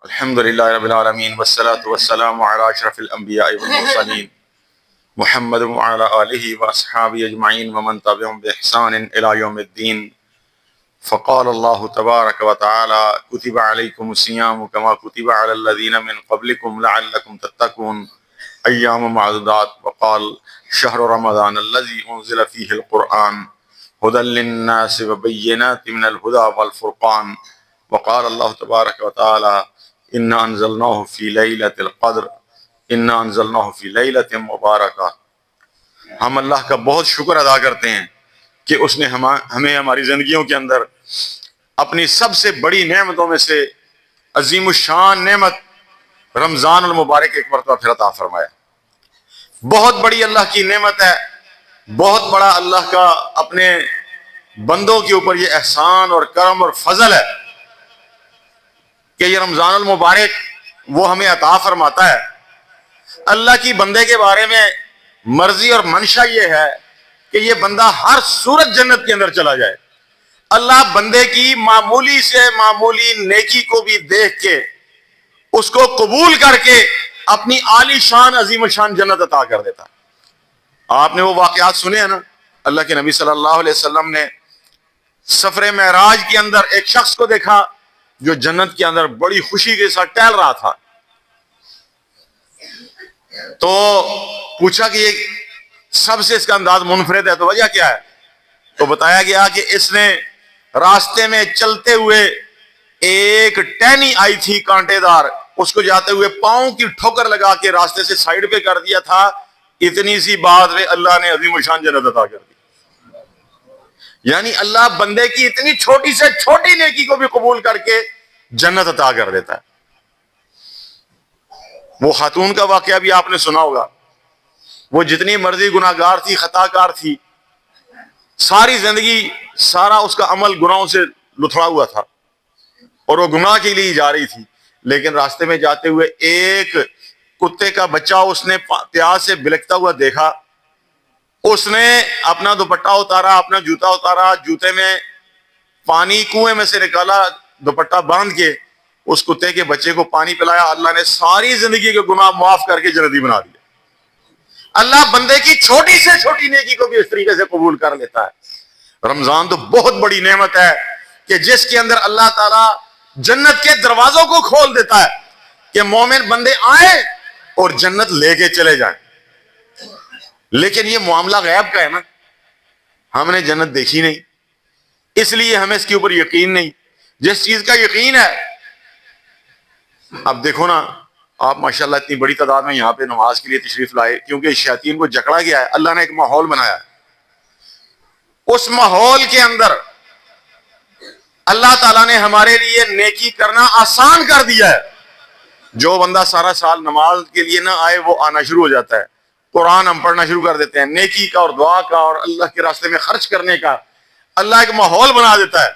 الحمد للہ رب العالمین والصلاة والسلام علی اشرف الانبیاء والمرسلین محمد وعلی آلہ واصحابہ اجمعین ومن تبعهم بإحسان الی یوم الدین. فقال اللہ تبارک وتعالی کتب علیکم الصیام کما کتب علی الذین من قبلکم لعلکم تتقون ایام معدودات. وقال شہر رمضان الذی انزل فیہ القرآن ہدی للناس وبینات من الہدی والفرقان. وقال اللہ تبارک وتعالی انا انزلناہ فی لیلۃ القدر انا انزلناہ فی لیلۃ مبارکہ. ہم اللہ کا بہت شکر ادا کرتے ہیں کہ اس نے ہمیں ہماری زندگیوں کے اندر اپنی سب سے بڑی نعمتوں میں سے عظیم الشان نعمت رمضان المبارک ایک مرتبہ پھر عطا فرمایا. بہت بڑی اللہ کی نعمت ہے، بہت بڑا اللہ کا اپنے بندوں کے اوپر یہ احسان اور کرم اور فضل ہے کہ یہ رمضان المبارک وہ ہمیں عطا فرماتا ہے. اللہ کی بندے کے بارے میں مرضی اور منشا یہ ہے کہ یہ بندہ ہر صورت جنت کے اندر چلا جائے. اللہ بندے کی معمولی سے معمولی نیکی کو بھی دیکھ کے اس کو قبول کر کے اپنی عالی شان عظیم شان جنت عطا کر دیتا. آپ نے وہ واقعات سنے ہیں نا، اللہ کے نبی صلی اللہ علیہ وسلم نے سفر معراج کے اندر ایک شخص کو دیکھا جو جنت کے اندر بڑی خوشی کے ساتھ ٹہل رہا تھا. تو پوچھا کہ یہ سب سے اس کا انداز منفرد ہے، تو وجہ کیا ہے؟ تو بتایا گیا کہ اس نے راستے میں چلتے ہوئے ایک ٹہنی آئی تھی کانٹے دار، اس کو جاتے ہوئے پاؤں کی ٹھوکر لگا کے راستے سے سائیڈ پہ کر دیا تھا. اتنی سی بات میں اللہ نے عظیم الشان جنت عطا کر دی. یعنی اللہ بندے کی اتنی چھوٹی سے چھوٹی نیکی کو بھی قبول کر کے جنت عطا کر دیتا ہے. وہ خاتون کا واقعہ بھی آپ نے سنا ہوگا. وہ جتنی مرضی گناہ گار تھی، خطا کار تھی، ساری زندگی سارا اس کا عمل گناہوں سے لتھڑا ہوا تھا اور وہ گناہ کے لیے جا رہی تھی. لیکن راستے میں جاتے ہوئے ایک کتے کا بچہ اس نے پیاس سے بلکتا ہوا دیکھا. اس نے اپنا دوپٹہ اتارا، اپنا جوتا اتارا، جوتے میں پانی کنویں میں سے نکالا، دوپٹہ باندھ کے اس کتے کے بچے کو پانی پلایا. اللہ نے ساری زندگی کے گناہ معاف کر کے جنتی بنا دیا. اللہ بندے کی چھوٹی سے چھوٹی نیکی کو بھی اس طریقے سے قبول کر لیتا ہے. رمضان تو بہت بڑی نعمت ہے کہ جس کے اندر اللہ تعالیٰ جنت کے دروازوں کو کھول دیتا ہے کہ مومن بندے آئیں اور جنت لے کے چلے جائیں. لیکن یہ معاملہ غیب کا ہے نا، ہم نے جنت دیکھی نہیں، اس لیے ہمیں اس کے اوپر یقین نہیں. جس چیز کا یقین ہے، اب دیکھو نا، آپ ماشاءاللہ اتنی بڑی تعداد میں یہاں پہ نماز کے لیے تشریف لائے کیونکہ شیاطین کو جکڑا گیا ہے. اللہ نے ایک ماحول بنایا ہے، اس ماحول کے اندر اللہ تعالیٰ نے ہمارے لیے نیکی کرنا آسان کر دیا ہے. جو بندہ سارا سال نماز کے لیے نہ آئے وہ آنا شروع ہو جاتا ہے، قرآن ہم پڑھنا شروع کر دیتے ہیں. نیکی کا اور دعا کا اور اللہ کے راستے میں خرچ کرنے کا اللہ ایک ماحول بنا دیتا ہے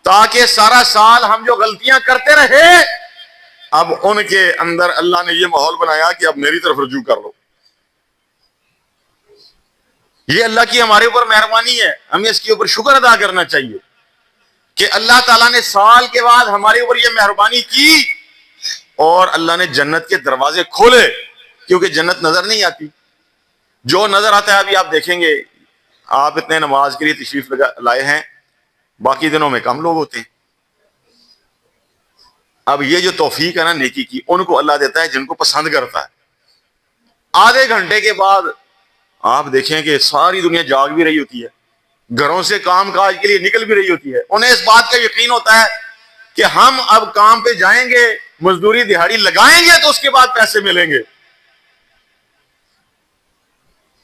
تاکہ سارا سال ہم جو غلطیاں کرتے رہے، اب ان کے اندر اللہ نے یہ ماحول بنایا کہ اب میری طرف رجوع کر لو. یہ اللہ کی ہمارے اوپر مہربانی ہے، ہمیں اس کے اوپر شکر ادا کرنا چاہیے کہ اللہ تعالیٰ نے سال کے بعد ہمارے اوپر یہ مہربانی کی اور اللہ نے جنت کے دروازے کھولے. کیونکہ جنت نظر نہیں آتی، جو نظر آتا ہے ابھی آپ دیکھیں گے. آپ اتنے نماز کے لیے تشریف لائے ہیں، باقی دنوں میں کم لوگ ہوتے ہیں. اب یہ جو توفیق ہے نا نیکی کی، ان کو اللہ دیتا ہے جن کو پسند کرتا ہے. آدھے گھنٹے کے بعد آپ دیکھیں کہ ساری دنیا جاگ بھی رہی ہوتی ہے، گھروں سے کام کاج کے لیے نکل بھی رہی ہوتی ہے. انہیں اس بات کا یقین ہوتا ہے کہ ہم اب کام پہ جائیں گے، مزدوری دہاڑی لگائیں گے تو اس کے بعد پیسے ملیں گے.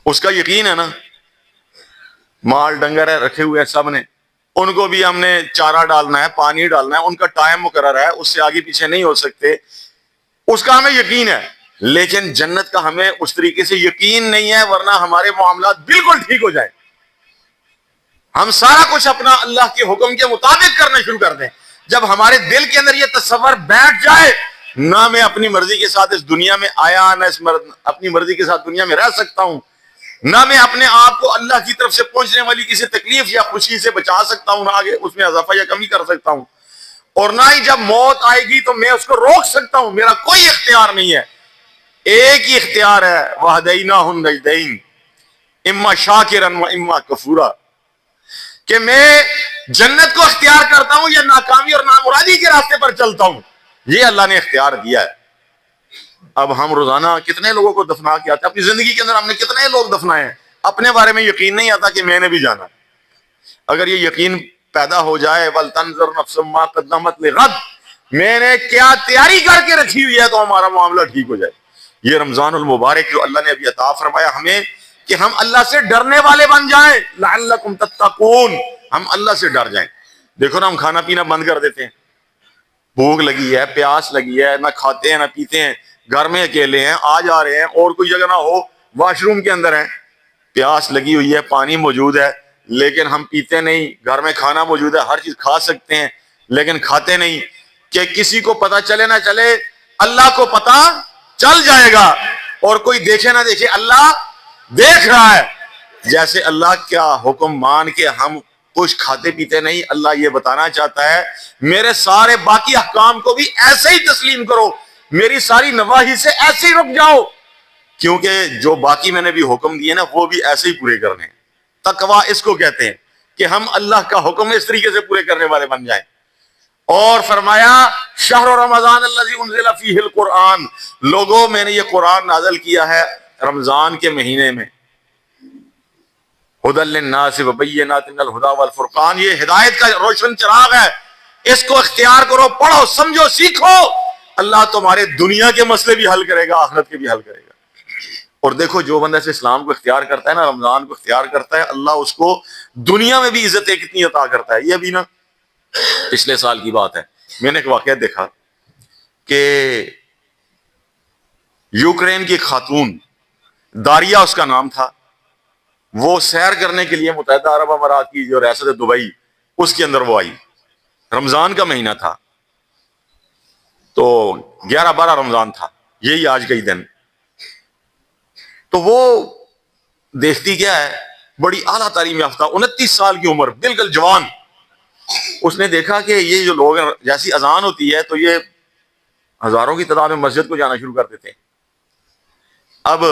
اس کا یقین ہے نا. مال ڈنگر ہے رکھے ہوئے ہیں سب نے، ان کو بھی ہم نے چارہ ڈالنا ہے، پانی ڈالنا ہے، ان کا ٹائم مقرر ہے، اس سے آگے پیچھے نہیں ہو سکتے. اس کا ہمیں یقین ہے. لیکن جنت کا ہمیں اس طریقے سے یقین نہیں ہے، ورنہ ہمارے معاملات بالکل ٹھیک ہو جائیں، ہم سارا کچھ اپنا اللہ کے حکم کے مطابق کرنا شروع کر دیں. جب ہمارے دل کے اندر یہ تصور بیٹھ جائے، نہ میں اپنی مرضی کے ساتھ اس دنیا میں آیا، نہ اپنی مرضی کے ساتھ دنیا میں رہ سکتا ہوں، نہ میں اپنے آپ کو اللہ کی طرف سے پہنچنے والی کسی تکلیف یا خوشی سے بچا سکتا ہوں، نہ آگے اس میں اضافہ یا کمی کر سکتا ہوں. اور نہ ہی جب موت آئے گی تو میں اس کو روک سکتا ہوں، میرا کوئی اختیار نہیں ہے۔ ایک ہی اختیار ہے، وَهَدَيْنَاهُ النَّجْدَيْنِ اما شاکرا و اما کفورا، کہ میں جنت کو اختیار کرتا ہوں یا ناکامی اور نامرادی کے راستے پر چلتا ہوں، یہ اللہ نے اختیار دیا ہے۔ اب ہم روزانہ کتنے لوگوں کو دفنا کے آتے ہیں، اپنی زندگی کے اندر ہم نے کتنے لوگ دفنائے ہیں، اپنے بارے میں یقین نہیں آتا کہ میں نے بھی جانا۔ اگر یہ یقین پیدا ہو جائے وَلْتَنْظُرْ نَفْسٌ مَا قَدَّمَتْ لِغَدٍ، میں نے کیا تیاری کر کے رکھی ہوئی ہے، تو ہمارا معاملہ ٹھیک ہو جائے۔ یہ رمضان المبارک جو اللہ نے ابھی عطا فرمایا ہمیں، کہ ہم اللہ سے ڈرنے والے بن جائیں، لعلکم تتقون، ہم اللہ سے ڈر جائیں۔ دیکھو نا، ہم کھانا پینا بند کر دیتے ہیں، بھوک لگی ہے، پیاس لگی ہے، نہ کھاتے ہیں نہ پیتے ہیں، گھر میں اکیلے ہیں، آ جا رہے ہیں، اور کوئی جگہ نہ ہو، واش روم کے اندر ہیں، پیاس لگی ہوئی ہے، پانی موجود ہے، لیکن ہم پیتے نہیں، گھر میں کھانا موجود ہے، ہر چیز کھا سکتے ہیں، لیکن کھاتے نہیں، کہ کسی کو پتہ چلے نہ چلے، اللہ کو پتہ چل جائے گا، اور کوئی دیکھے نہ دیکھے، اللہ دیکھ رہا ہے۔ جیسے اللہ کا حکم مان کے ہم کچھ کھاتے پیتے نہیں، اللہ یہ بتانا چاہتا ہے میرے سارے باقی احکام کو بھی ایسے ہی تسلیم کرو، میری ساری نواہی سے ایسے ہی رک جاؤ، کیونکہ جو باقی میں نے بھی حکم دیے نا وہ بھی ایسے ہی پورے کرنے ہیں۔ تقویٰ اس کو کہتے ہیں کہ ہم اللہ کا حکم اس طریقے سے پورے کرنے والے بن جائیں۔ اور فرمایا شہر رمضان الذی انزل فیہ القرآن، لوگوں میں نے یہ قرآن نازل کیا ہے رمضان کے مہینے میں، ھدی للناس وبینات من الھدی والفرقان، یہ ہدایت کا روشن چراغ ہے، اس کو اختیار کرو، پڑھو، سمجھو، سیکھو، اللہ تمہارے دنیا کے مسئلے بھی حل کرے گا، آخرت کے بھی حل کرے گا۔ اور دیکھو جو بندہ سے اسلام کو اختیار کرتا ہے نا، رمضان کو اختیار کرتا ہے، اللہ اس کو دنیا میں بھی عزت کتنی عطا کرتا ہے۔ یہ ابھی نا پچھلے سال کی بات ہے، میں نے ایک واقعہ دیکھا کہ یوکرین کی خاتون، داریا اس کا نام تھا، وہ سیر کرنے کے لیے متحدہ عرب امارات کی جو ریاست ہے دبئی، اس کے اندر وہ آئی، رمضان کا مہینہ تھا، تو 11-12 رمضان تھا، یہی آج کا ہی دن۔ تو وہ دیکھتی کیا ہے، بڑی اعلیٰ تعلیم یافتہ، 29 سال کی عمر، بالکل جوان۔ اس نے دیکھا کہ یہ جو لوگ ہیں، جیسی اذان ہوتی ہے تو یہ ہزاروں کی تعداد میں مسجد کو جانا شروع کر دیتے ہیں۔ اب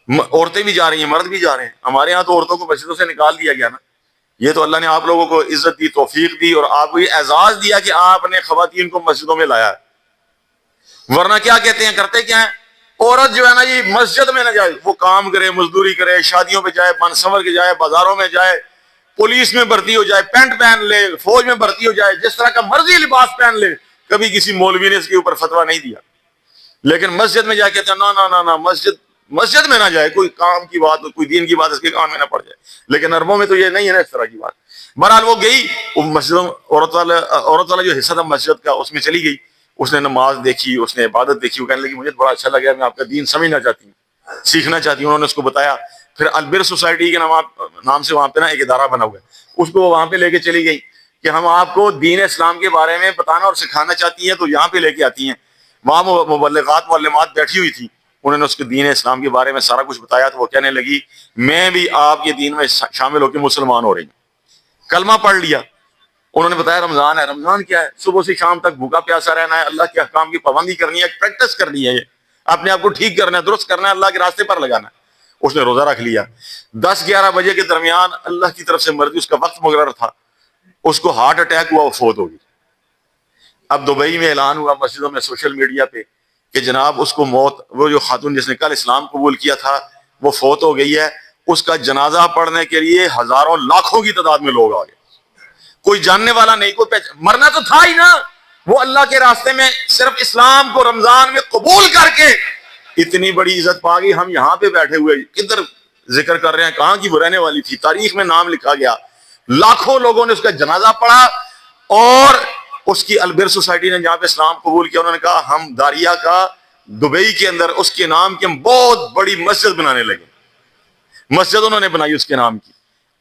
عورتیں بھی جا رہی ہیں، مرد بھی جا رہے ہیں، ہمارے ہاں تو عورتوں کو مسجدوں سے نکال دیا گیا نا۔ یہ تو اللہ نے آپ لوگوں کو عزت دی، توفیق دی، اور آپ کو یہ اعزاز دیا کہ آپ نے خواتین کو مسجدوں میں لایا ہے۔ ورنہ کیا کہتے ہیں، کرتے کیا ہیں، عورت جو ہے نا یہ مسجد میں نہ جائے، وہ کام کرے، مزدوری کرے، شادیوں پہ جائے، بن سنور کے جائے، بازاروں میں جائے، پولیس میں بھرتی ہو جائے، پینٹ پہن لے، فوج میں بھرتی ہو جائے، جس طرح کا مرضی لباس پہن لے، کبھی کسی مولوی نے اس کے اوپر فتویٰ نہیں دیا۔ لیکن مسجد میں جا کے کہتے ہیں نا مسجد میں نہ جائے، کوئی کام کی بات، کوئی دین کی بات اس کے کام میں نہ پڑ جائے۔ لیکن عربوں میں تو یہ نہیں ہے نا اس طرح کی بات۔ بہرحال وہ گئی، وہ مسجدوں، عورت والا جو حصہ تھا مسجد کا، اس میں چلی گئی، اس نے نماز دیکھی، اس نے عبادت دیکھی، وہ کہنے لگی مجھے بڑا اچھا لگا، میں آپ کا دین سمجھنا چاہتی ہوں، سیکھنا چاہتی ہوں۔ انہوں نے اس کو بتایا، پھر البر سوسائٹی کے نام سے وہاں پہ نا ایک ادارہ بنا ہوا ہے، اس کو وہاں پہ لے کے چلی گئی کہ ہم آپ کو دین اسلام کے بارے میں بتانا اور سکھانا چاہتی ہیں، تو یہاں پہ لے کے آتی ہیں۔ وہاں مبلغات معلمات بیٹھی ہوئی تھی، انہوں نے اس کو دین اسلام کے بارے میں سارا کچھ بتایا، تو وہ کہنے لگی میں بھی آپ کے دین میں شامل ہو کے مسلمان ہو رہی ہوں، کلمہ پڑھ لیا۔ انہوں نے بتایا رمضان ہے، رمضان کیا ہے، صبح سے شام تک بھوکا پیاسا رہنا ہے، اللہ کے احکام کی پابندی کرنی ہے، پریکٹس کرنی ہے، یہ اپنے آپ کو ٹھیک کرنا ہے، درست کرنا ہے، اللہ کے راستے پر لگانا ہے۔ اس نے روزہ رکھ لیا، 10-11 بجے کے درمیان اللہ کی طرف سے مرضی، اس کا وقت مقرر تھا، اس کو ہارٹ اٹیک ہوا، وہ فوت ہو گئی۔ اب دبئی میں اعلان ہوا مسجدوں میں، سوشل میڈیا پہ، کہ جناب اس کو موت، وہ جو خاتون جس نے کل اسلام قبول کیا تھا وہ فوت ہو گئی ہے۔ اس کا جنازہ پڑھنے کے لیے ہزاروں لاکھوں کی تعداد میں لوگ آ گئے، کوئی جاننے والا نہیں، کوئی مرنا تو تھا ہی نا، وہ اللہ کے راستے میں صرف اسلام کو رمضان میں قبول کر کے اتنی بڑی عزت پا گئی۔ ہم یہاں پہ بیٹھے ہوئے کدھر ذکر کر رہے ہیں، کہاں کی وہ رہنے والی تھی، تاریخ میں نام لکھا گیا، لاکھوں لوگوں نے اس کا جنازہ پڑھا۔ اور اس کی البر سوسائٹی نے جہاں پہ اسلام قبول کیا، انہوں نے کہا ہم داریا کا دبئی کے اندر اس کے نام کی ہم بہت بڑی مسجد بنانے لگے۔ مسجد انہوں نے بنائی اس کے نام کی۔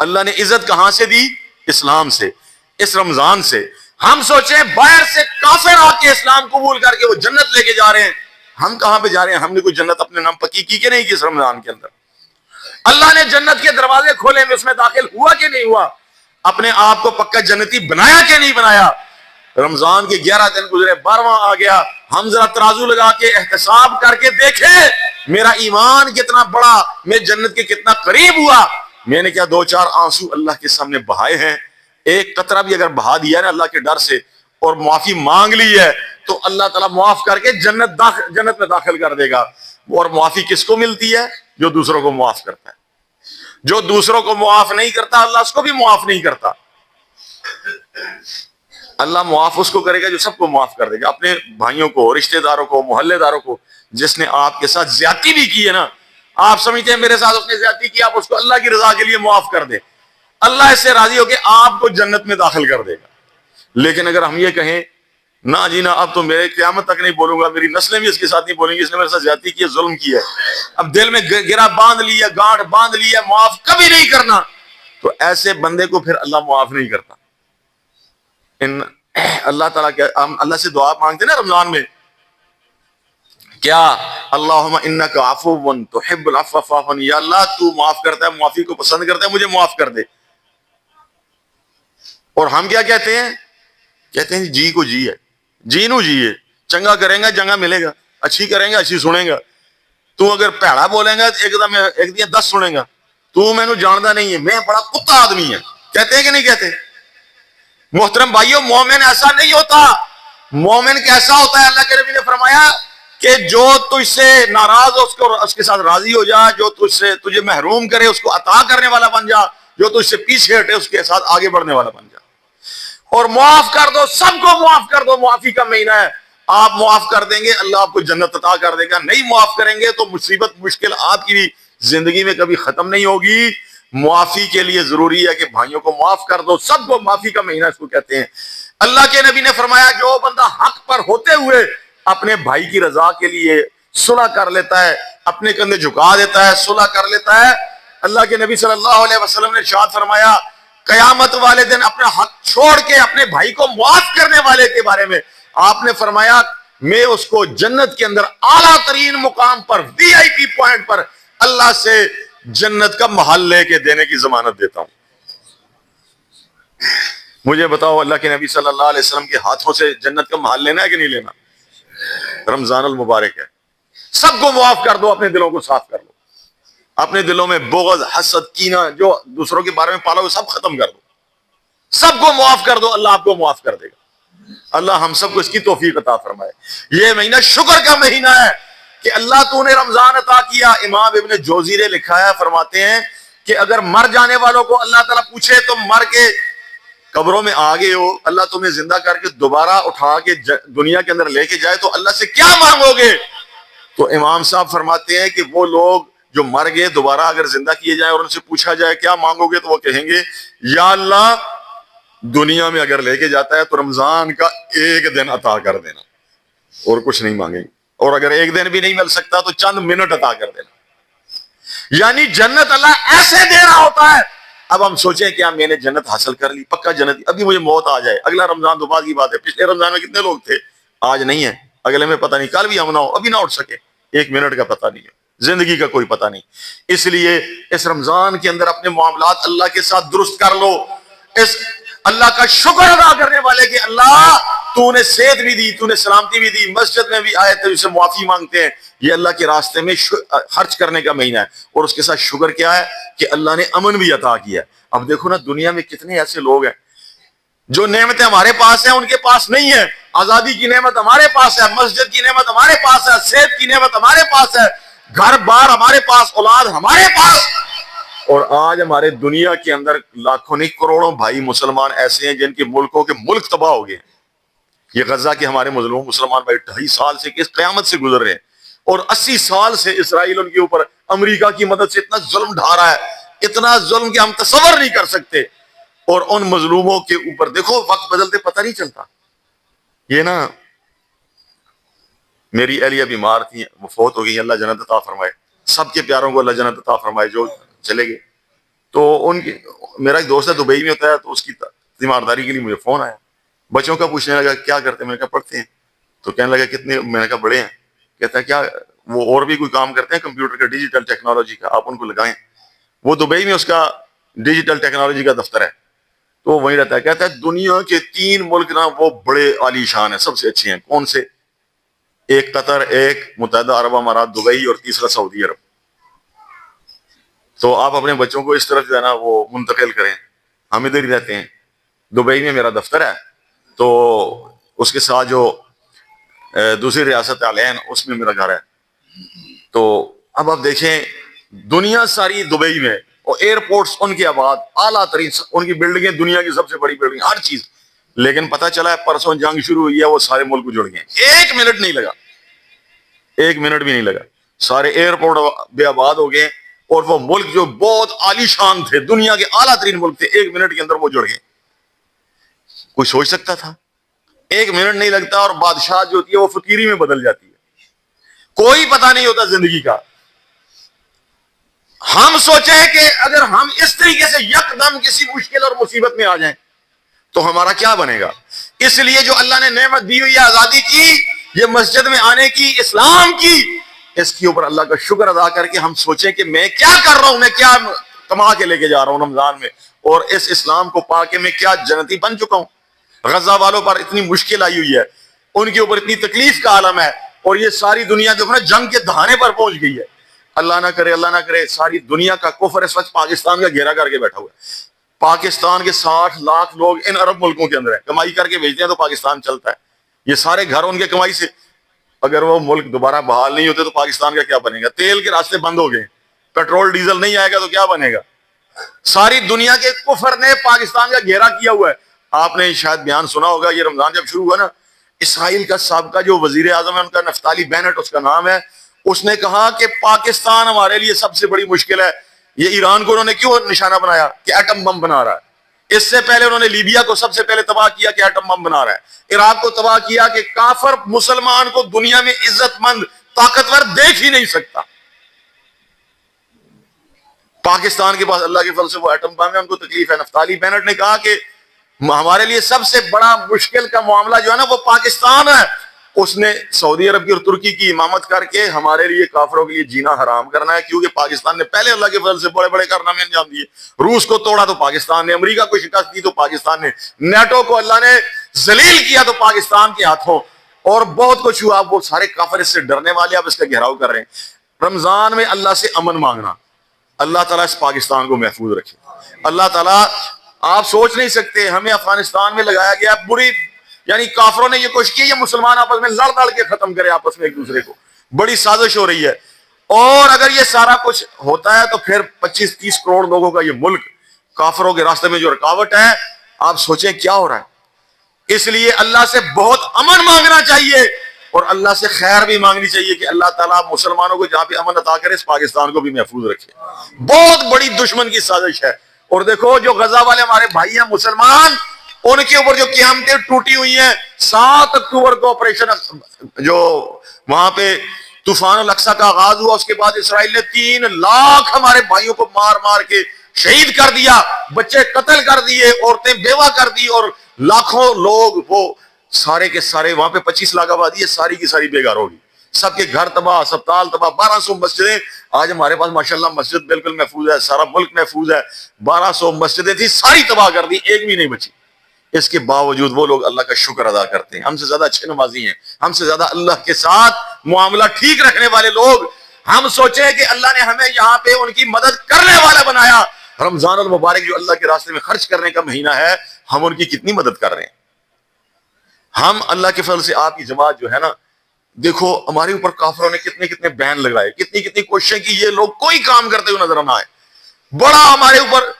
اللہ نے عزت کہاں سے دی؟ اسلام سے، اس رمضان سے۔ ہم سوچیں باہر سے کافر آ کے اسلام قبول کر کے وہ جنت لے کے جا رہے ہیں، ہم کہاں پہ جا رہے ہیں؟ ہم نے کوئی جنت اپنے نام پکی کی کہ نہیں کی اس رمضان کے اندر؟ اللہ نے جنت کے دروازے کھولے، میں اس میں داخل ہوا کہ نہیں ہوا؟ اپنے آپ کو پکا جنتی بنایا کہ نہیں بنایا؟ رمضان کے 11 دن گزرے، 12واں آ گیا، ہم ذرا ترازو لگا کے احتساب کر کے دیکھیں میرا ایمان کتنا بڑا، میں جنت کے کتنا قریب ہوا۔ میں نے کیا 2-4 آنسو اللہ کے سامنے بہائے ہیں، ایک قطرہ بھی اگر بہا دیا نا اللہ کے ڈر سے اور معافی مانگ لی ہے تو اللہ تعالیٰ معاف کر کے جنت میں داخل کر دے گا۔ اور معافی کس کو ملتی ہے؟ جو دوسروں کو معاف کرتا ہے۔ جو دوسروں کو معاف نہیں کرتا اللہ اس کو بھی معاف نہیں کرتا۔ اللہ معاف اس کو کرے گا جو سب کو معاف کر دے گا، اپنے بھائیوں کو، رشتہ داروں کو، محلے داروں کو۔ جس نے آپ کے ساتھ زیادتی بھی کی ہے نا، آپ سمجھتے ہیں میرے ساتھ اس نے زیادتی کی، آپ اس کو اللہ کی رضا کے لیے معاف کر دیں، اللہ اس سے راضی ہو کے آپ کو جنت میں داخل کر دے گا۔ لیکن اگر ہم یہ کہیں نہ جی نہ، اب تو میرے قیامت تک نہیں بولوں گا، میری نسلیں بھی اس کے ساتھ نہیں بولیں گی، اس نے میرے ساتھ زیادتی کی ہے، ظلم کیا ہے، اب دل میں گرا باندھ لیا، گانٹھ باندھ لیا، معاف کبھی نہیں کرنا، تو ایسے بندے کو پھر اللہ معاف نہیں کرتا۔ اللہ تعالیٰ کیا، ہم اللہ سے دعا مانگتے نا رمضان میں، کیا اللہم انک عفو تحب العفو فاعف عنی، یا اللہ تو معاف کرتا ہے، معافی کو پسند کرتا ہے، مجھے معاف کر دے۔ اور ہم کیا کہتے ہیں؟ کہتے ہیں جی کو جی ہے، جی نو جی ہے، چنگا کریں گا چنگا ملے گا، اچھی کریں گا اچھی سنیں گا، تو اگر پیڑا بولیں گا ایک دن 10 سنیں گا، تو میں نے جانتا نہیں ہے، میں بڑا کتا آدمی ہے، کہتے ہیں کہ نہیں کہتے؟ محترم بھائیو، مومن ایسا نہیں ہوتا۔ مومن کیسا ہوتا ہے؟ اللہ کے نبی نے فرمایا کہ جو تجھ سے ناراض ہو اس کے ساتھ راضی ہو جا، جو تجھے محروم کرے اس کو عطا کرنے والا بن جا، جو تجھ سے پیچھے ہٹے اس کے ساتھ آگے بڑھنے والا بن جا، اور معاف کر دو، سب کو معاف کر دو۔ معافی کا مہینہ ہے، آپ معاف کر دیں گے اللہ آپ کو جنت عطا کر دے گا، نہیں معاف کریں گے تو مصیبت مشکل آپ کی بھی زندگی میں کبھی ختم نہیں ہوگی۔ معافی کے لیے ضروری ہے کہ بھائیوں کو معاف کر دو، سب کو، معافی کا مہینہ اس کو کہتے ہیں۔ اللہ کے نبی نے فرمایا جو بندہ حق پر ہوتے ہوئے اپنے بھائی کی رضا کے لیے صلح کر لیتا ہے، اپنے کندھے جھکا دیتا ہے، صلح کر لیتا ہے، اللہ کے نبی صلی اللہ علیہ وسلم نے ارشاد فرمایا قیامت والے دن اپنا حق چھوڑ کے اپنے بھائی کو معاف کرنے والے کے بارے میں آپ نے فرمایا میں اس کو جنت کے اندر اعلیٰ ترین مقام پر، وی آئی پی پوائنٹ پر اللہ سے جنت کا محل لے کے دینے کی ضمانت دیتا ہوں۔ مجھے بتاؤ اللہ کے نبی صلی اللہ علیہ وسلم کے ہاتھوں سے جنت کا محل لینا ہے کہ نہیں لینا؟ رمضان المبارک ہے، سب کو معاف کر دو، اپنے دلوں کو صاف کر لو، اپنے دلوں میں بغض، حسد، کینہ جو دوسروں کے بارے میں پالا ہو سب ختم کر دو، سب کو معاف کر دو، اللہ آپ کو معاف کر دے گا۔ اللہ ہم سب کو اس کی توفیق عطا فرمائے۔ یہ مہینہ شکر کا مہینہ ہے کہ اللہ تو نے رمضان عطا کیا۔ امام ابن جوزی نے لکھا ہے، فرماتے ہیں کہ اگر مر جانے والوں کو اللہ تعالیٰ پوچھے تو مر کے قبروں میں آگے ہو، اللہ تمہیں زندہ کر کے دوبارہ اٹھا کے دنیا کے اندر لے کے جائے تو اللہ سے کیا مانگو گے؟ تو امام صاحب فرماتے ہیں کہ وہ لوگ جو مر گئے دوبارہ اگر زندہ کیے جائیں اور ان سے پوچھا جائے کیا مانگو گے، تو وہ کہیں گے یا اللہ دنیا میں اگر لے کے جاتا ہے تو رمضان کا ایک دن عطا کر دینا، اور کچھ نہیں مانگیں گے، اور اگر ایک دن بھی نہیں مل سکتا تو چند منٹ عطا کر دینا۔ یعنی جنت اللہ ایسے دے رہا ہوتا ہے۔ اب ہم سوچیں کیا میں نے جنت حاصل کر لی، پکا جنت، ابھی مجھے موت آ جائے، اگلا رمضان تو بعد کی بات ہے، پچھلے رمضان میں کتنے لوگ تھے، آج نہیں ہے، اگلے میں پتہ نہیں، کل بھی ہم نہ ہو، ابھی نہ اٹھ سکے، ایک منٹ کا پتہ نہیں ہے، زندگی کا کوئی پتہ نہیں۔ اس لیے اس رمضان کے اندر اپنے معاملات اللہ کے ساتھ درست کر لو، اس اللہ کا شکر ادا کرنے والے کہ اللہ تو نے صحت بھی دی، تو نے سلامتی بھی دی، مسجد میں بھی آئے تو اسے معافی مانگتے ہیں، یہ اللہ کے راستے میں خرچ کرنے کا مہینہ ہے، اور اس کے ساتھ شکر کیا ہے کہ اللہ نے امن بھی عطا کیا ہے۔ اب دیکھو نا دنیا میں کتنے ایسے لوگ ہیں جو نعمتیں ہمارے پاس ہیں ان کے پاس نہیں ہے، آزادی کی نعمت ہمارے پاس ہے، مسجد کی نعمت ہمارے پاس ہے، صحت کی نعمت ہمارے پاس ہے، گھر بار ہمارے پاس، اولاد ہمارے پاس، اور آج ہمارے دنیا کے اندر لاکھوں نہیں کروڑوں بھائی مسلمان ایسے ہیں جن کے ملکوں کے ملک تباہ ہو گئے ہیں۔ یہ غزہ کے ہمارے مظلوم مسلمان بھائی 2.5 سال سے کس قیامت سے گزر رہے ہیں، اور 80 سال سے اسرائیل ان کے اوپر امریکہ کی مدد سے اتنا ظلم ڈھا رہا ہے، اتنا ظلم کہ ہم تصور نہیں کر سکتے، اور ان مظلوموں کے اوپر دیکھو وقت بدلتے پتہ نہیں چلتا۔ یہ نا میری اہلیہ بیمار تھی، وہ فوت ہو گئی، اللہ جنت عطا فرمائے، سب کے پیاروں کو اللہ جنت عطا فرمائے جو چلے گئے۔ تو ان کی، میرا ایک دوست ہے دبئی میں ہوتا ہے، تو اس کی تیمارداری کے لیے مجھے فون آیا، بچوں کا پوچھنے لگا کیا کرتے ہیں، میں نے کہا پڑھتے ہیں، تو کہنے لگا کتنے، میں نے کہا بڑے ہیں، کہتا ہے کیا وہ اور بھی کوئی کام کرتے ہیں کمپیوٹر کا، ڈیجیٹل ٹیکنالوجی کا، آپ ان کو لگائیں۔ وہ دبئی میں اس کا ڈیجیٹل ٹیکنالوجی کا دفتر ہے، تو وہ وہیں رہتا ہے. کہتا ہے دنیا کے 3 ملک نا وہ بڑے عالی شان ہیں, سب سے اچھے ہیں. کون سے؟ ایک قطر, ایک متحدہ عرب امارات دبئی, اور تیسرا سعودی عرب. تو آپ اپنے بچوں کو اس طرف جو ہے نا وہ منتقل کریں. ہم ادھر ہی رہتے ہیں, دبئی میں میرا دفتر ہے, تو اس کے ساتھ جو دوسری ریاست علین اس میں میرا گھر ہے. تو اب آپ دیکھیں دنیا ساری دبئی میں, اور ایئرپورٹس ان کے آباد, اعلیٰ ترین ان کی بلڈنگیں, دنیا کی سب سے بڑی بلڈنگ, ہر چیز. لیکن پتہ چلا ہے پرسوں جنگ شروع ہوئی ہے, وہ سارے ملک جڑ گئے. 1 منٹ نہیں لگا, 1 منٹ بھی نہیں لگا, سارے ایئرپورٹ بے آباد ہو گئے. اور وہ ملک جو بہت عالی شان تھے, دنیا کے اعلیٰ ترین ملک تھے, 1 منٹ کے اندر وہ جڑ گئے. کوئی سوچ سکتا تھا؟ 1 منٹ نہیں لگتا, اور بادشاہ جو ہوتی ہے وہ فقیری میں بدل جاتی ہے. کوئی پتہ نہیں ہوتا زندگی کا. ہم سوچیں کہ اگر ہم اس طریقے سے یکدم کسی مشکل اور مصیبت میں آ جائیں تو ہمارا کیا بنے گا. اس لیے جو اللہ نے نعمت دی ہوئی ہے آزادی کی, یہ مسجد میں آنے کی, اسلام کی, اس کے اوپر اللہ کا شکر ادا کر کے ہم سوچیں کہ میں کیا کر رہا ہوں, میں کیا کما کے لے کے جا رہا ہوں رمضان میں, اور اس اسلام کو پا کے میں کیا جنتی بن چکا ہوں. غزہ والوں پر اتنی مشکل آئی ہوئی ہے, ان کے اوپر اتنی تکلیف کا عالم ہے, اور یہ ساری دنیا دیکھو نا جنگ کے دہانے پر پہنچ گئی ہے. اللہ نہ کرے, اللہ نہ کرے, ساری دنیا کا کفر اس وقت پاکستان کا گھیرا کر کے بیٹھا ہوا ہے. پاکستان کے 60 لاکھ لوگ ان عرب ملکوں کے اندر ہیں, کمائی کر کے بھیجتے ہیں تو پاکستان چلتا ہے. یہ سارے گھر ان کے کمائی سے. اگر وہ ملک دوبارہ بحال نہیں ہوتے تو پاکستان کا کیا بنے گا؟ تیل کے راستے بند ہو گئے, پیٹرول ڈیزل نہیں آئے گا تو کیا بنے گا؟ ساری دنیا کے کفر نے پاکستان کا گھیرا کیا ہوا ہے. آپ نے شاید بیان سنا ہوگا, یہ رمضان جب شروع ہوا نا, اسرائیل کا سابقہ جو وزیر اعظم ہے, ان کا نفتالی بینٹ اس کا نام ہے, اس نے کہا کہ پاکستان ہمارے لیے سب سے بڑی مشکل ہے. یہ ایران کو انہوں نے کیوں نشانہ بنایا؟ کہ ایٹم بم بنا رہا ہے. اس سے پہلے انہوں نے لیبیا کو سب سے پہلے تباہ کیا کہ ایٹم بم بنا رہا ہے. عراق کو تباہ کیا کہ کافر مسلمان کو دنیا میں عزت مند طاقتور دیکھ ہی نہیں سکتا. پاکستان کے پاس اللہ کے فضل سے وہ ایٹم بم ہے, ان کو تکلیف ہے. نفتالی بینٹ نے کہا کہ ہمارے لیے سب سے بڑا مشکل کا معاملہ جو ہے نا وہ پاکستان ہے. اس نے سعودی عرب کی اور ترکی کی امامت کر کے ہمارے لیے کافروں کے لیے جینا حرام کرنا ہے, کیونکہ پاکستان نے پہلے اللہ کے فضل سے بڑے بڑے کارنامے انجام دیے. روس کو توڑا تو پاکستان نے, امریکہ کو شکست دی تو پاکستان نے, نیٹو کو اللہ نے ذلیل کیا تو پاکستان کے ہاتھوں, اور بہت کچھ ہوا. وہ سارے کافر اس سے ڈرنے والے اب اس کا گھیراؤ کر رہے ہیں. رمضان میں اللہ سے امن مانگنا, اللہ تعالیٰ اس پاکستان کو محفوظ رکھے. اللہ تعالیٰ, آپ سوچ نہیں سکتے, ہمیں افغانستان میں لگایا گیا بری, یعنی کافروں نے یہ کوشش کی یہ مسلمان آپس میں لڑ لڑ کے ختم کرے آپس میں ایک دوسرے کو, بڑی سازش ہو رہی ہے. اور اگر یہ سارا کچھ ہوتا ہے تو پھر 25-30 کروڑ لوگوں کا یہ ملک کافروں کے راستے میں جو رکاوٹ ہے, آپ سوچیں کیا ہو رہا ہے. اس لیے اللہ سے بہت امن مانگنا چاہیے, اور اللہ سے خیر بھی مانگنی چاہیے کہ اللہ تعالیٰ مسلمانوں کو جہاں پہ امن عطا کرے, اس پاکستان کو بھی محفوظ رکھے. بہت بڑی دشمن کی سازش ہے. اور دیکھو جو غزہ والے ہمارے بھائی ہیں مسلمان, ان کے اوپر جو قیامتیں ٹوٹی ہوئی ہیں. 7 اکتوبر کو آپریشن جو وہاں پہ طوفان الاقصی کا آغاز ہوا, اس کے بعد اسرائیل نے 3 لاکھ ہمارے بھائیوں کو مار مار کے شہید کر دیا, بچے قتل کر دیے, عورتیں بیوہ کر دی, اور لاکھوں لوگ وہ سارے کے سارے وہاں پہ 25 لاکھ آبادی ہے, ساری کی ساری بے گھر ہوگی. سب کے گھر تباہ, اسپتال تباہ, 1200 مسجدیں. آج ہمارے پاس ماشاءاللہ مسجد بالکل محفوظ ہے, سارا ملک محفوظ ہے. 1200 مسجدیں تھی, ساری تباہ کر دی, ایک بھی نہیں بچی. اس کے باوجود وہ لوگ اللہ کا شکر ادا کرتے ہیں. ہم سے زیادہ اچھے نمازی ہیں, ہم سے زیادہ اللہ کے ساتھ معاملہ ٹھیک رکھنے والے لوگ. ہم سوچیں کہ اللہ نے ہمیں یہاں پہ ان کی مدد کرنے والا بنایا. رمضان المبارک جو اللہ کے راستے میں خرچ کرنے کا مہینہ ہے, ہم ان کی کتنی مدد کر رہے ہیں. ہم اللہ کے فضل سے, آپ کی جماعت جو ہے نا, دیکھو ہمارے اوپر کافروں نے کتنے کتنے بین لگائے, کتنی کتنی کوششیں کی, یہ لوگ کوئی کام کرتے ہوئے نظر نہ آئے. بڑا ہمارے اوپر,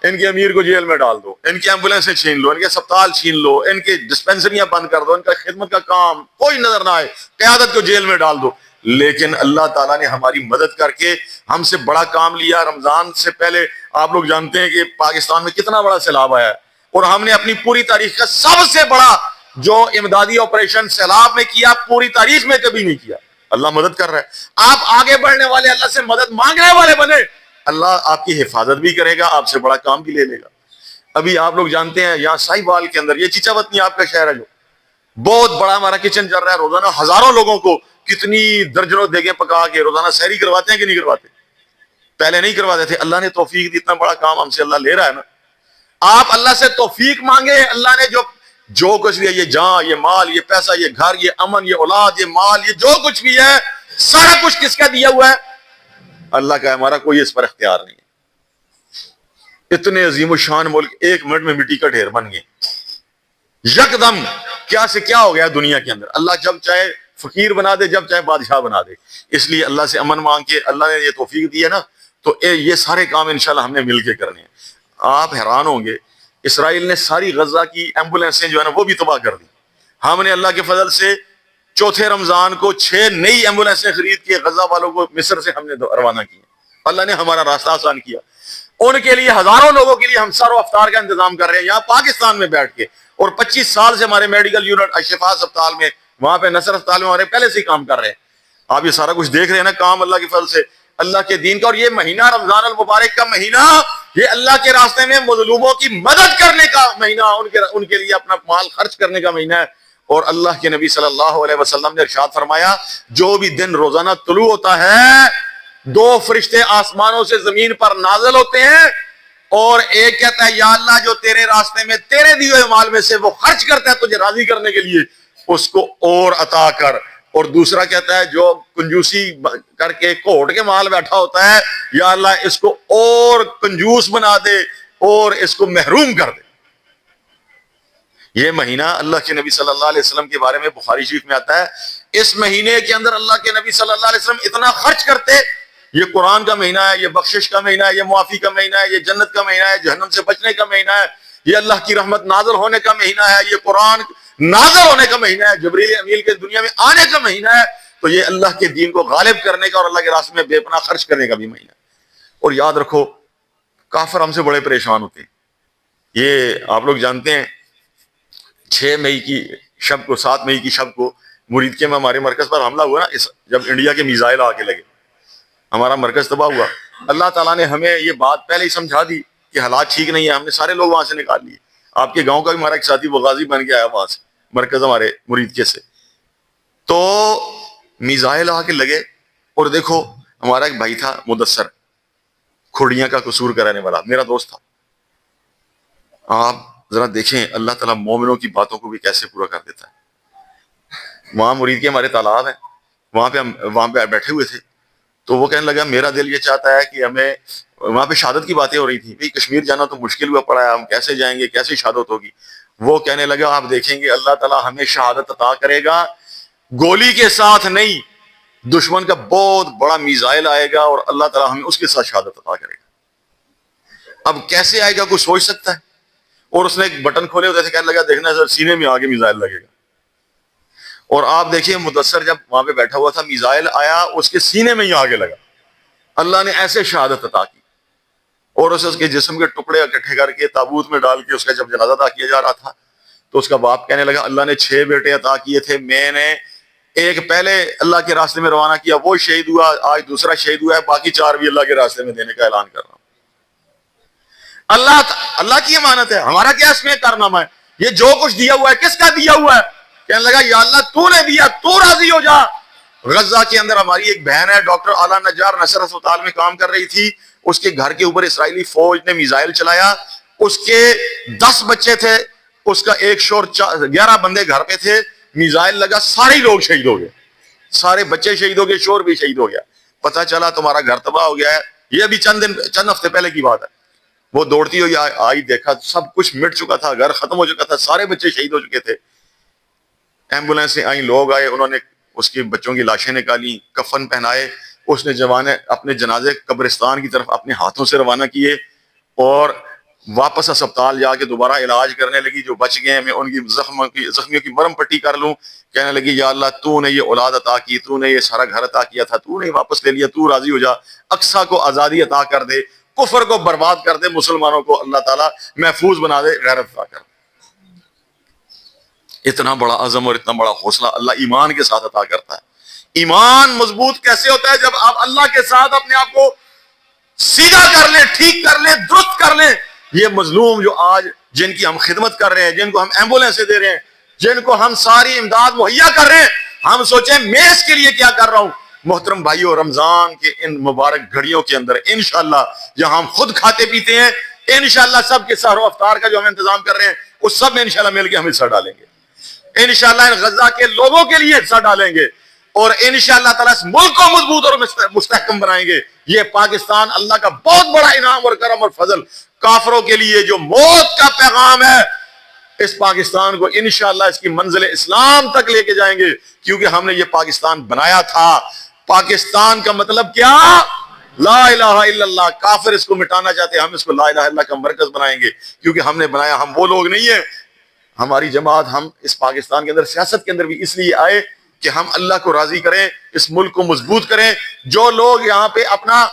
ان کے امیر کو جیل میں ڈال دو, ان کی ایمبولینسیں چھین لو, ان کے اسپتال چھین لو, ان کی ڈسپینسریاں بند کر دو, ان کا خدمت کا کام کوئی نظر نہ آئے, قیادت کو جیل میں ڈال دو. لیکن اللہ تعالیٰ نے ہماری مدد کر کے ہم سے بڑا کام لیا. رمضان سے پہلے آپ لوگ جانتے ہیں کہ پاکستان میں کتنا بڑا سیلاب آیا ہے, اور ہم نے اپنی پوری تاریخ کا سب سے بڑا جو امدادی آپریشن سیلاب میں کیا, پوری تاریخ میں کبھی نہیں کیا. اللہ مدد کر رہا ہے. آپ آگے بڑھنے والے, اللہ سے مدد مانگنے والے بنے, اللہ آپ کی حفاظت بھی کرے گا, آپ سے بڑا کام بھی لے لے گا. ابھی آپ لوگ جانتے ہیں یہاں ساہیوال کے اندر, یہ چیچا وطنی آپ کا شہر ہے, جو بہت بڑا ہمارا کچن چل رہا ہے. روزانہ ہزاروں لوگوں کو کتنی درجنوں دیگیں پکا کے روزانہ سحری کرواتے ہیں کہ نہیں کرواتے؟ پہلے نہیں کرواتے تھے. اللہ نے توفیق دی, اتنا بڑا کام ہم سے اللہ لے رہا ہے نا. آپ اللہ سے توفیق مانگے. اللہ نے جو کچھ بھی ہے، یہ جان، یہ مال، یہ پیسہ، یہ گھر، یہ امن، یہ اولاد، یہ مال، یہ جو کچھ بھی ہے، سارا کچھ کس کا دیا ہوا ہے؟ اللہ کا ہے. ہمارا کوئی اس پر اختیار نہیں ہے. اتنے عظیم الشان ملک 1 منٹ میں مٹی کا ڈھیر بن گئے یکدم. کیا سے کیا ہو گیا دنیا کے اندر. اللہ جب چاہے فقیر بنا دے، جب چاہے بادشاہ بنا دے. اس لیے اللہ سے امن مانگ کے اللہ نے یہ توفیق دی ہے نا، تو یہ سارے کام انشاءاللہ ہم نے مل کے کرنے ہیں. آپ حیران ہوں گے، اسرائیل نے ساری غزہ کی ایمبولینسیں جو ہے نا وہ بھی تباہ کر دی. ہم نے اللہ کے فضل سے چوتھے رمضان کو 6 نئی ایمبولینسیں خرید کے غزہ والوں کو مصر سے ہم نے روانہ کی. اللہ نے ہمارا راستہ آسان کیا. ان کے لیے، ہزاروں لوگوں کے لیے ہم سر و افطار کا انتظام کر رہے ہیں یہاں پاکستان میں بیٹھ کے. اور 25 سال سے ہمارے میڈیکل یونٹ اشفا اسپتال میں، وہاں پہ نصر اسپتال میں ہمارے پہلے سے ہی کام کر رہے ہیں. آپ یہ سارا کچھ دیکھ رہے ہیں نا کام اللہ کے فضل سے، اللہ کے دین کا. اور یہ مہینہ رمضان المبارک کا مہینہ، یہ اللہ کے راستے میں مظلوموں کی مدد کرنے کا مہینہ، ان کے لیے اپنا مال خرچ کرنے کا مہینہ ہے. اور اللہ کے نبی صلی اللہ علیہ وسلم نے ارشاد فرمایا، جو بھی دن روزانہ طلوع ہوتا ہے 2 فرشتے آسمانوں سے زمین پر نازل ہوتے ہیں، اور ایک کہتا ہے یا اللہ جو تیرے راستے میں تیرے دیے ہوئے مال میں سے وہ خرچ کرتا ہے تجھے راضی کرنے کے لیے، اس کو اور عطا کر. اور دوسرا کہتا ہے جو کنجوسی کر کے کوٹ کے مال بیٹھا ہوتا ہے، یا اللہ اس کو اور کنجوس بنا دے اور اس کو محروم کر دے. یہ مہینہ اللہ کے نبی صلی اللہ علیہ وسلم کے بارے میں بخاری شریف میں آتا ہے، اس مہینے کے اندر اللہ کے نبی صلی اللہ علیہ وسلم اتنا خرچ کرتے. یہ قرآن کا مہینہ ہے، یہ بخشش کا مہینہ ہے، یہ معافی کا مہینہ ہے، یہ جنت کا مہینہ ہے، جہنم سے بچنے کا مہینہ ہے، یہ اللہ کی رحمت نازل ہونے کا مہینہ ہے، یہ قرآن نازل ہونے کا مہینہ ہے، جبریل امین کے دنیا میں آنے کا مہینہ ہے. تو یہ اللہ کے دین کو غالب کرنے کا اور اللہ کے راستے میں بے پناہ خرچ کرنے کا بھی مہینہ ہے. اور یاد رکھو، کافر ہم سے بڑے پریشان ہوتے ہیں. یہ آپ لوگ جانتے ہیں 6 مئی کی شب کو، 7 مئی کی شب کو مریدکے میں ہمارے مرکز پر حملہ ہوا نا، جب انڈیا کے میزائل آ کے لگے، ہمارا مرکز تباہ ہوا. اللہ تعالیٰ نے ہمیں یہ بات پہلے ہی سمجھا دی کہ حالات ٹھیک نہیں ہے. ہم نے سارے لوگ وہاں سے نکال لیے. آپ کے گاؤں کا بھی ہمارا ایک ساتھی وہ غازی بن کے آیا وہاں سے، مرکز ہمارے مریدکے سے. تو میزائل آ کے لگے. اور دیکھو ہمارا ایک بھائی تھا مدثر، کھوڑیاں کا قصور کا رہنے والا، میرا دوست تھا. آپ ذرا دیکھیں اللہ تعالیٰ مومنوں کی باتوں کو بھی کیسے پورا کر دیتا ہے. وہاں مرید کے ہمارے تالاب ہیں، وہاں پہ بیٹھے ہوئے تھے. تو وہ کہنے لگا میرا دل یہ چاہتا ہے کہ ہمیں، وہاں پہ شہادت کی باتیں ہو رہی تھی، بھئی کشمیر جانا تو مشکل ہوا پڑا ہے، ہم کیسے جائیں گے، کیسے شہادت ہوگی. وہ کہنے لگا آپ دیکھیں گے اللہ تعالیٰ ہمیں شہادت عطا کرے گا، گولی کے ساتھ نہیں، دشمن کا بہت بڑا میزائل آئے گا اور اللہ تعالیٰ ہمیں اس کے ساتھ شہادت عطا کرے گا. اب کیسے آئے گا کوئی سوچ سکتا ہے. اور اس نے ایک بٹن کھولے ہوتے تھے، کہنے لگا دیکھنا سر سینے میں آگے میزائل لگے گا. اور آپ دیکھیے مدثر جب وہاں پہ بیٹھا ہوا تھا، میزائل آیا اس کے سینے میں ہی آگے لگا. اللہ نے ایسے شہادت عطا کی. اور اس کے جسم کے ٹکڑے اکٹھے کر کے تابوت میں ڈال کے اس کا جب جنازہ ادا کیا جا رہا تھا تو اس کا باپ کہنے لگا اللہ نے 6 بیٹے عطا کیے تھے، میں نے ایک پہلے اللہ کے راستے میں روانہ کیا، وہ شہید ہوا، آج دوسرا شہید ہوا ہے، باقی 4 بھی اللہ کے راستے میں دینے کا اعلان کر رہا ہوں. اللہ کی امانت ہے، ہمارا کیا اس میں کارنامہ ہے. یہ جو کچھ دیا ہوا ہے کس کا دیا ہوا ہے؟ کہنے لگا یا اللہ تو نے دیا، تو راضی ہو جا. غزہ کے اندر ہماری ایک بہن ہے ڈاکٹر اعلیٰ نجار، نصر اسپتال میں کام کر رہی تھی. اس کے گھر کے اوپر اسرائیلی فوج نے میزائل چلایا. اس کے 10 بچے تھے، اس کا ایک شور 11 بندے گھر پہ تھے. میزائل لگا، سارے لوگ شہید ہو گئے، سارے بچے شہید ہو گئے، شور بھی شہید ہو گیا. پتہ چلا تمہارا گھر تباہ ہو گیا ہے. یہ ابھی چند ہفتے پہلے کی بات ہے. وہ دوڑتی ہوئی آئی، دیکھا سب کچھ مٹ چکا تھا، گھر ختم ہو چکا تھا، سارے بچے شہید ہو چکے تھے. ایمبولینس سے آئیں، لوگ آئے، انہوں نے اس کے بچوں کی لاشیں نکالی، کفن پہنائے. اس نے اپنے جنازے قبرستان کی طرف اپنے ہاتھوں سے روانہ کیے اور واپس اسپتال جا کے دوبارہ علاج کرنے لگی. جو بچ گئے میں ان کی زخمیوں کی مرم پٹی کر لوں. کہنے لگی یا اللہ تو نے یہ اولاد عطا کی، تو نے یہ سارا گھر عطا کیا تھا، تو نے واپس لے لیا، تو راضی ہو جا. اقصیٰ کو آزادی عطا کر دے، کفر کو برباد کر دے، مسلمانوں کو اللہ تعالیٰ محفوظ بنا دے، غیرت عطا کر دے. اتنا بڑا عزم اور اتنا بڑا حوصلہ اللہ ایمان کے ساتھ عطا کرتا ہے. ایمان مضبوط کیسے ہوتا ہے؟ جب آپ اللہ کے ساتھ اپنے آپ کو سیدھا کر لیں، ٹھیک کر لیں، درست کر لیں. یہ مظلوم جو آج جن کی ہم خدمت کر رہے ہیں، جن کو ہم ایمبولینسیں دے رہے ہیں، جن کو ہم ساری امداد مہیا کر رہے ہیں، ہم سوچیں میں اس کے لیے کیا کر رہا ہوں. محترم بھائیو، رمضان کے ان مبارک گھڑیوں کے اندر انشاءاللہ جہاں ہم خود کھاتے پیتے ہیں، انشاءاللہ سب کے سحر و افطار کا جو ہم انتظام کر رہے ہیں اس سب میں انشاءاللہ مل کے ہم حصہ ڈالیں گے، انشاءاللہ ان غزہ کے لوگوں کے لیے حصہ ڈالیں گے، اور انشاءاللہ تعالیٰ اس ملک کو مضبوط اور مستحکم بنائیں گے۔ یہ پاکستان اللہ کا بہت بڑا انعام اور کرم اور فضل، کافروں کے لیے جو موت کا پیغام ہے، اس پاکستان کو انشاءاللہ اس کی منزل اسلام تک لے کے جائیں گے، کیونکہ ہم نے یہ پاکستان بنایا تھا۔ پاکستان کا مطلب کیا؟ لا الہ الا اللہ۔ کافر اس کو مٹانا چاہتے ہیں، ہم اس کو لا الہ الا اللہ کا مرکز بنائیں گے، کیونکہ ہم نے بنایا۔ ہم وہ لوگ نہیں ہیں، ہماری جماعت، ہم اس پاکستان کے اندر سیاست کے اندر بھی اس لیے آئے کہ ہم اللہ کو راضی کریں، اس ملک کو مضبوط کریں۔ جو لوگ یہاں پہ اپنا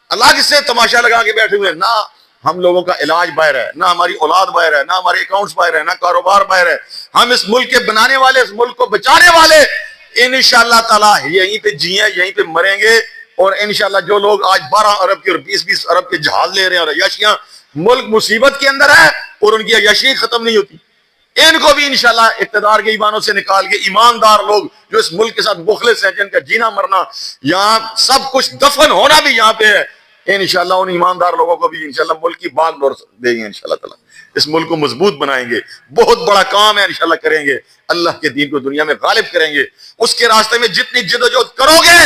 الگ سے تماشا لگا کے بیٹھے ہوئے ہیں، نہ ہم لوگوں کا علاج باہر ہے، نہ ہماری اولاد باہر ہے، نہ ہمارے اکاؤنٹس باہر ہے، نہ کاروبار باہر ہے، ہم اس ملک کے بنانے والے، اس ملک کو بچانے والے انشاءاللہ تعالی یہیں پہ جیئیں، یہیں پہ مریں گے۔ اور انشاءاللہ جو لوگ آج 12 ارب کے اور 20 ارب کے جہاز لے رہے ہیں اور عیاشیاں، ملک مصیبت کے اندر ہے اور ان کی عیاشی ختم نہیں ہوتی، ان کو بھی انشاءاللہ اقتدار کے ایوانوں سے نکال کے ایماندار لوگ جو اس ملک کے ساتھ مخلص ہیں، جن کا جینا مرنا یہاں سب کچھ دفن ہونا بھی یہاں پہ ہے، انشاءاللہ ان ایماندار لوگوں کو بھی انشاءاللہ ملک کی باغ ڈور دیں گے، انشاءاللہ تعالی اس ملک کو مضبوط بنائیں گے۔ بہت بڑا کام ہے، انشاءاللہ کریں گے، اللہ کے دین کو دنیا میں غالب کریں گے۔ اس کے راستے میں جتنی جدوجہد کرو گے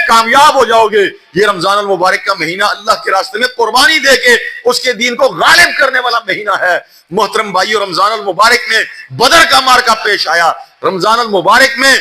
کامیاب ہو جاؤ گے۔ یہ رمضان المبارک کا مہینہ اللہ کے راستے میں قربانی دے کے اس کے دین کو غالب کرنے والا مہینہ ہے۔ محترم بھائیو، رمضان المبارک میں بدر کا معرکہ پیش آیا، رمضان المبارک میں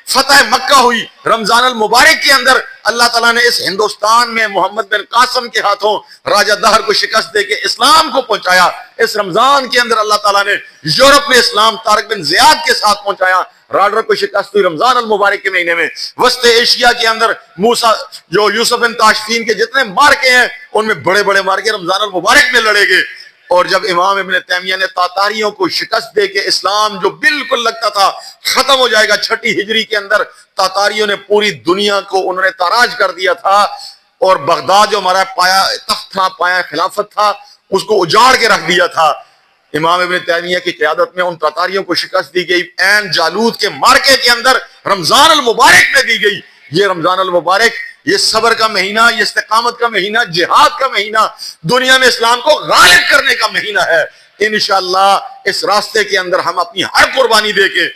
فتح مکہ ہوئی، رمضان المبارک کے اندر اللہ تعالیٰ نے اس ہندوستان میں محمد بن قاسم کے ہاتھوں راجہ دہر کو شکست دے کے اسلام کو پہنچایا۔ اس رمضان کے اندر اللہ تعالیٰ نے یورپ میں اسلام طارق بن زیاد کے ساتھ پہنچایا، راڈر کو شکست ہوئی رمضان المبارک کے مہینے میں۔ وسط ایشیا کے اندر موسیٰ جو یوسف بن تاشفین کے جتنے مارکے ہیں ان میں بڑے بڑے مارکے رمضان المبارک میں لڑے گئے۔ اور جب امام ابن تیمیہ نے تاتاریوں کو شکست دے کے اسلام جو بالکل لگتا تھا ختم ہو جائے گا، 6 ہجری کے اندر تاتاریوں نے پوری دنیا کو انہوں نے تاراج کر دیا تھا، اور بغداد جو ہمارا پایا تخت تھا، پایا خلافت تھا، اس کو اجاڑ کے رکھ دیا تھا۔ امام ابن تیمیہ کی قیادت میں ان تاتاریوں کو شکست دی گئی، عین جالوت کے مارکے کے اندر رمضان المبارک میں دی گئی۔ یہ رمضان المبارک، یہ صبر کا مہینہ، یہ استقامت کا مہینہ، جہاد کا مہینہ، دنیا میں اسلام کو غالب کرنے کا مہینہ ہے۔ انشاءاللہ اس راستے کے اندر ہم اپنی ہر قربانی دے کے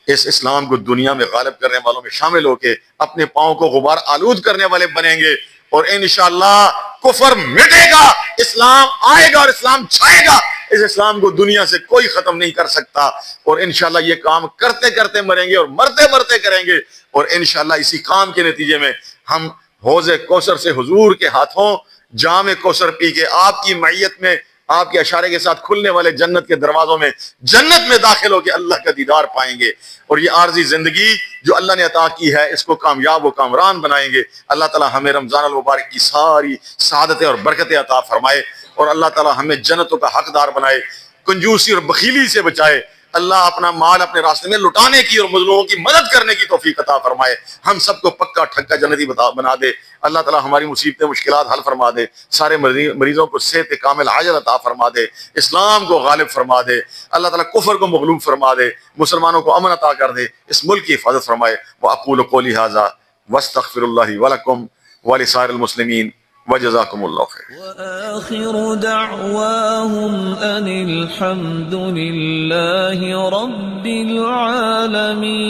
اس اسلام کو دنیا میں غالب کرنے والوں میں شامل ہو کے اپنے پاؤں کو غبار آلود کرنے والے بنیں گے، اور انشاءاللہ کفر مٹے گا، اسلام آئے گا اور اسلام چھائے گا۔ اس اسلام کو دنیا سے کوئی ختم نہیں کر سکتا، اور انشاءاللہ یہ کام کرتے کرتے مریں گے اور مرتے مرتے کریں گے، اور انشاءاللہ اسی کام کے نتیجے میں ہم حوض کوثر سے حضور کے ہاتھوں جام کوثر پی کے آپ کی معیت میں، آپ کے اشارے کے ساتھ کھلنے والے جنت کے دروازوں میں جنت میں داخل ہو کے اللہ کا دیدار پائیں گے، اور یہ عارضی زندگی جو اللہ نے عطا کی ہے اس کو کامیاب و کامران بنائیں گے۔ اللہ تعالی ہمیں رمضان المبارک کی ساری سعادتیں اور برکتیں عطا فرمائے، اور اللہ تعالی ہمیں جنتوں کا حقدار بنائے، کنجوسی اور بخیلی سے بچائے۔ اللہ اپنا مال اپنے راستے میں لٹانے کی اور مظلوموں کی مدد کرنے کی توفیق عطا فرمائے، ہم سب کو پکا ٹھکا جنتی بنا دے۔ اللہ تعالی ہماری مصیبتیں مشکلات حل فرما دے، سارے مریضوں کو صحت کامل عاجل عطا فرما دے، اسلام کو غالب فرما دے، اللہ تعالی کفر کو مغلوب فرما دے، مسلمانوں کو امن عطا کر دے، اس ملک کی حفاظت فرمائے۔ وَأَقُولُ قَوْلِي هَٰذَا وَاسْتَغْفِرُ اللَّهِ وَلَكُمْ وَلِسَائِرِ الْمُسْلِمِينَ وَجَزَاكُمُ اللَّهُ خَيْرًا۔ وآخر دعواهم أن الحمد لله رب العالمين۔